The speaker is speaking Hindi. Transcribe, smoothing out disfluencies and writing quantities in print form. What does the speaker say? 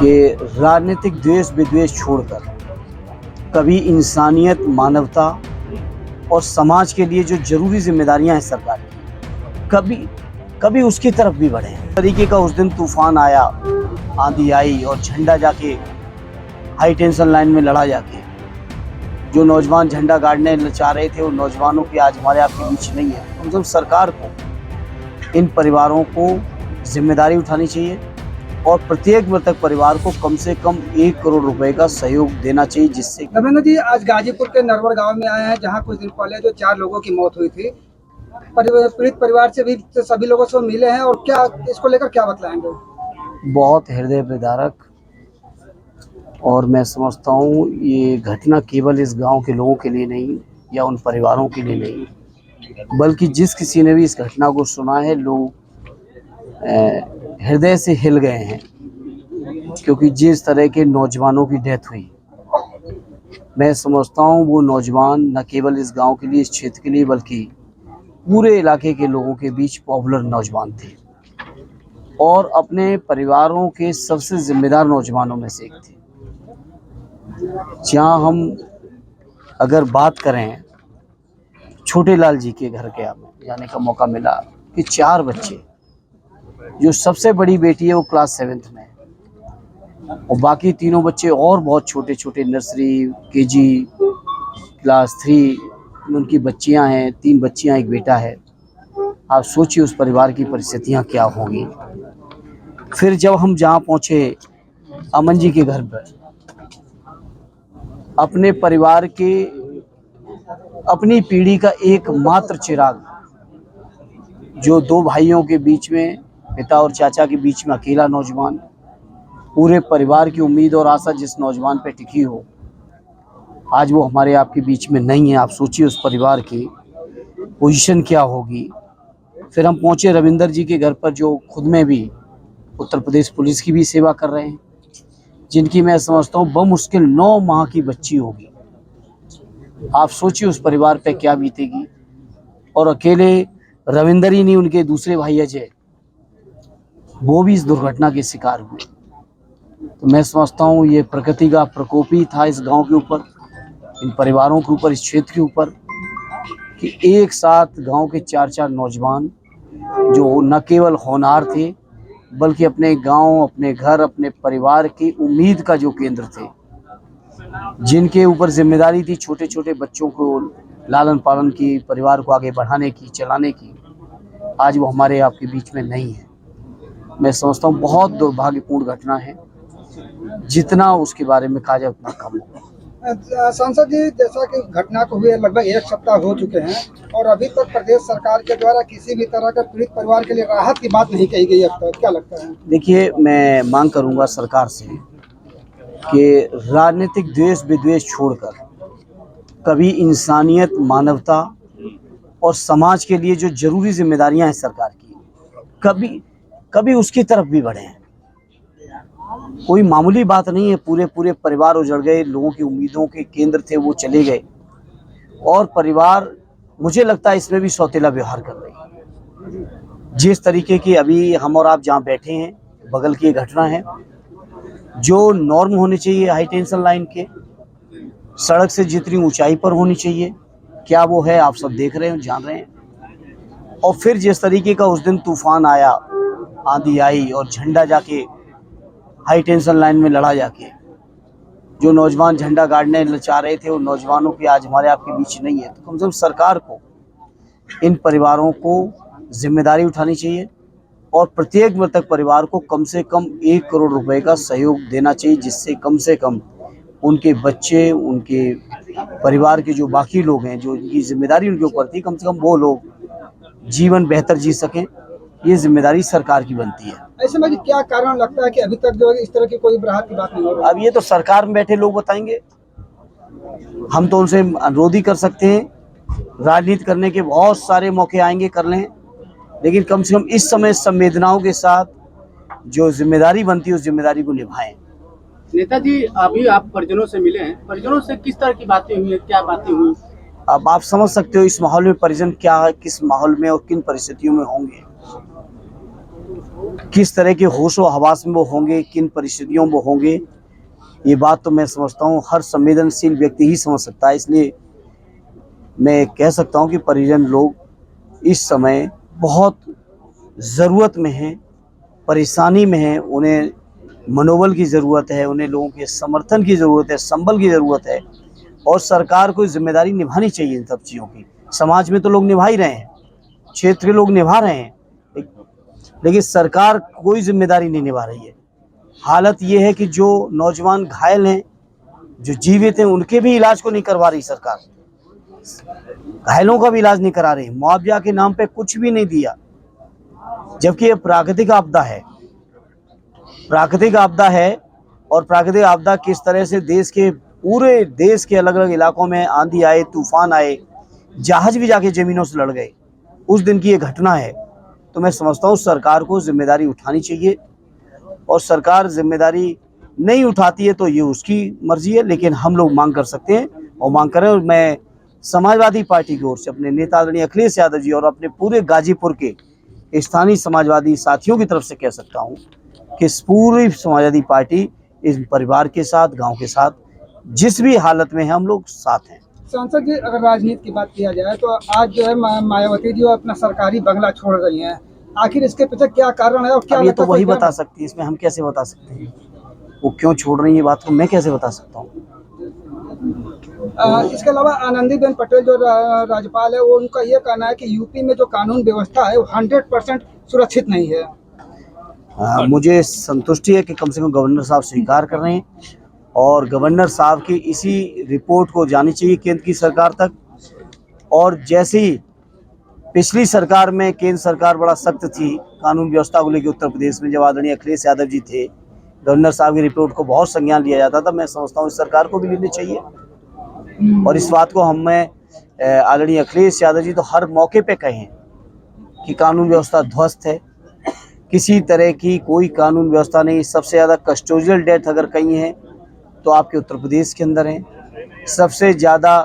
कि राजनीतिक द्वेष विद्वेष छोड़कर कभी इंसानियत, मानवता और समाज के लिए जो जरूरी जिम्मेदारियां हैं सरकार की, कभी उसकी तरफ भी बढ़े। तरीके का उस दिन तूफान आया, आंधी आई और झंडा जाके हाई टेंशन लाइन में लड़ा जाके जो नौजवान झंडा गाड़ने चाह रहे थे, उन नौजवानों की आज हमारे आपके बीच नहीं है। कम से कम सरकार को इन परिवारों को जिम्मेदारी उठानी चाहिए और प्रत्येक मृतक परिवार को कम से कम 1 करोड़ रुपए का सहयोग देना चाहिए, जिससे रविंद्र जी आज गाजीपुर के नरवर गांव में आए हैं, जहां कुछ दिन पहले जो 4 लोगों की मौत हुई थी। पीड़ित परिवार से भी सभी लोगों से मिले हैं और क्या इसको लेकर क्या बतलाएंगे? बहुत हृदय विदारक और मैं समझता हूँ ये घटना केवल इस गांव के लोगों के लिए नहीं या उन परिवारों के लिए नहीं, बल्कि जिस किसी ने भी इस घटना को सुना है, लोग हृदय से हिल गए हैं। क्योंकि जिस तरह के नौजवानों की डेथ हुई, मैं समझता हूँ वो नौजवान न केवल इस गांव के लिए, इस क्षेत्र के लिए, बल्कि पूरे इलाके के लोगों के बीच पॉपुलर नौजवान थे और अपने परिवारों के सबसे जिम्मेदार नौजवानों में से एक थे। जहाँ हम अगर बात करें, छोटे लाल जी के घर के हमें जाने का मौका मिला कि 4 बच्चे, जो सबसे बड़ी बेटी है वो क्लास 7th में है और बाकी तीनों बच्चे और बहुत छोटे छोटे, नर्सरी, केजी, क्लास 3 उनकी बच्चियां हैं। 3 बच्चियां, एक बेटा है। आप सोचिए उस परिवार की परिस्थितियां क्या होंगी। फिर जब हम जहाँ पहुँचे अमन जी के घर पर, अपने परिवार के, अपनी पीढ़ी का एकमात्र चिराग, जो 2 भाइयों के बीच में, पिता और चाचा के बीच में अकेला नौजवान, पूरे परिवार की उम्मीद और आशा जिस नौजवान पे टिकी हो, आज वो हमारे आपके बीच में नहीं है। आप सोचिए उस परिवार की पोजीशन क्या होगी। फिर हम पहुंचे रविंदर जी के घर पर, जो खुद में भी उत्तर प्रदेश पुलिस की भी सेवा कर रहे हैं, जिनकी मैं समझता हूँ बमुश्किल 9 माह की बच्ची होगी। आप सोचिए उस परिवार पे क्या बीतेगी। और अकेले रविंदर ही नहीं, उनके दूसरे भाई अजय, वो भी इस दुर्घटना के शिकार हुए। तो मैं समझता हूँ ये प्रकृति का प्रकोप ही था इस गांव के ऊपर, इन परिवारों के ऊपर, इस क्षेत्र के ऊपर, कि एक साथ गांव के 4 नौजवान जो न केवल होनहार थे, बल्कि अपने गांव, अपने घर, अपने परिवार की उम्मीद का जो केंद्र थे, जिनके ऊपर जिम्मेदारी थी छोटे छोटे बच्चों को लालन पालन की, परिवार को आगे बढ़ाने की, चलाने की, आज वो हमारे आपके बीच में नहीं है। मैं समझता हूँ बहुत दुर्भाग्यपूर्ण घटना है। जितना उसके बारे में कहा जाए उतना कम होगा। सांसद जी, जैसा कि घटना को हुए लगभग 1 सप्ताह हो चुके हैं और अभी तक प्रदेश सरकार के द्वारा किसी भी तरह का पीड़ित परिवार के लिए राहत की बात नहीं कही गई अब तक, क्या लगता है? देखिए, मैं मांग करूंगा सरकार से कि राजनीतिक द्वेष विद्वेष छोड़कर कभी इंसानियत, मानवता और समाज के लिए जो जरूरी जिम्मेदारियां हैं सरकार की, कभी उसकी तरफ भी बढ़े। कोई मामूली बात नहीं है। पूरे परिवार उजड़ गए, लोगों की उम्मीदों के केंद्र थे वो चले गए और परिवार, मुझे लगता है इसमें भी सौतेला व्यवहार कर रही है। जिस तरीके की अभी हम और आप जहाँ बैठे हैं, बगल की घटना है, जो नॉर्म होने चाहिए हाई टेंशन लाइन के, सड़क से जितनी ऊंचाई पर होनी चाहिए, क्या वो है? आप सब देख रहे हैं, जान रहे हैं। और फिर जिस तरीके का उस दिन तूफान आया, आंधी आई और झंडा जाके हाई टेंशन लाइन में लड़ा जाके जो नौजवान झंडा गाड़ने चाह रहे थे, उन नौजवानों की आज हमारे आपके बीच नहीं है। तो कम से कम सरकार को इन परिवारों को जिम्मेदारी उठानी चाहिए और प्रत्येक मृतक परिवार को कम से कम 1 करोड़ रुपए का सहयोग देना चाहिए, जिससे कम से कम उनके बच्चे, उनके परिवार के जो बाकी लोग हैं, जो इनकी जिम्मेदारी उनके ऊपर थी, कम से कम वो लोग जीवन बेहतर जी सकें। ये जिम्मेदारी सरकार की बनती है। ऐसे में क्या कारण लगता है कि अभी तक जो है इस तरह की कोई राहत की बात नहीं हो रही? अब ये तो सरकार में बैठे लोग बताएंगे। हम तो उनसे अनुरोध ही कर सकते हैं। राजनीति करने के बहुत सारे मौके आएंगे, कर लें, लेकिन कम से कम इस समय संवेदनाओं के साथ जो जिम्मेदारी बनती है उस जिम्मेदारी को निभाएं। नेताजी, अभी आप परिजनों से मिले हैं, परिजनों से किस तरह की बातें हुई, क्या बातें हुई? अब आप समझ सकते हो इस माहौल में परिजन क्या, किस माहौल में और किन परिस्थितियों में होंगे। किस तरह के होशो हवास में वो होंगे, किन परिस्थितियों में वो होंगे, ये बात तो मैं समझता हूँ हर संवेदनशील व्यक्ति ही समझ सकता है। इसलिए मैं कह सकता हूँ कि परिजन लोग इस समय बहुत ज़रूरत में हैं, परेशानी में हैं, उन्हें मनोबल की ज़रूरत है, उन्हें लोगों के समर्थन की ज़रूरत है, संबल की ज़रूरत है और सरकार को जिम्मेदारी निभानी चाहिए इन सब चीज़ों की। समाज में तो लोग निभा ही रहे हैं, क्षेत्र के लोग निभा रहे हैं, लेकिन सरकार कोई जिम्मेदारी नहीं निभा रही है। हालत ये है कि जो नौजवान घायल हैं, जो जीवित हैं, उनके भी इलाज को नहीं करवा रही सरकार, घायलों का भी इलाज नहीं करा रही, मुआवजा के नाम पे कुछ भी नहीं दिया, जबकि ये प्राकृतिक आपदा है। प्राकृतिक आपदा है और प्राकृतिक आपदा किस तरह से पूरे देश के अलग अलग इलाकों में आंधी आए, तूफान आए, जहाज भी जाके ज़मीनों से लड़ गए, उस दिन की ये घटना है। तो मैं समझता हूँ सरकार को जिम्मेदारी उठानी चाहिए और सरकार जिम्मेदारी नहीं उठाती है तो ये उसकी मर्जी है, लेकिन हम लोग मांग कर सकते हैं और मांग करें। और मैं समाजवादी पार्टी की ओर से अपने नेता आदरणीय अखिलेश यादव जी और अपने पूरे गाजीपुर के स्थानीय समाजवादी साथियों की तरफ से कह सकता हूँ कि पूरी समाजवादी पार्टी इस परिवार के साथ, गांव के साथ, जिस भी हालत में है हम लोग साथ हैं। सांसद जी, अगर राजनीति की बात किया जाए तो आज जो है मायावती जी अपना सरकारी बंगला छोड़ रही हैं, आखिर इसके पीछे क्या कारण है और क्या? अब ये तो वही बता सकती है, इसमें हम कैसे बता सकते हैं वो क्यों छोड़ रही है, बात को मैं कैसे बता सकता हूँ। इसके अलावा आनंदीबेन पटेल जो राज्यपाल है, वो उनका ये कहना है कि यूपी में जो कानून व्यवस्था है वो 100% सुरक्षित नहीं है। मुझे संतुष्टि है कि कम से कम गवर्नर साहब स्वीकार कर रहे हैं और गवर्नर साहब की इसी रिपोर्ट को जानी चाहिए केंद्र की सरकार तक। और जैसे ही पिछली सरकार में केंद्र सरकार बड़ा सख्त थी कानून व्यवस्था को लेकर उत्तर प्रदेश में, जब आदरणीय अखिलेश यादव जी थे, गवर्नर साहब की रिपोर्ट को बहुत संज्ञान लिया जाता था। मैं समझता हूँ इस सरकार को भी लेनी चाहिए और इस बात को हमें आदरणीय अखिलेश यादव जी तो हर मौके पे कहे हैं कि कानून व्यवस्था ध्वस्त है, किसी तरह की कोई कानून व्यवस्था नहीं। सबसे ज़्यादा कस्टोडियल डेथ अगर कहीं है तो आपके उत्तर प्रदेश के अंदर है, सबसे ज़्यादा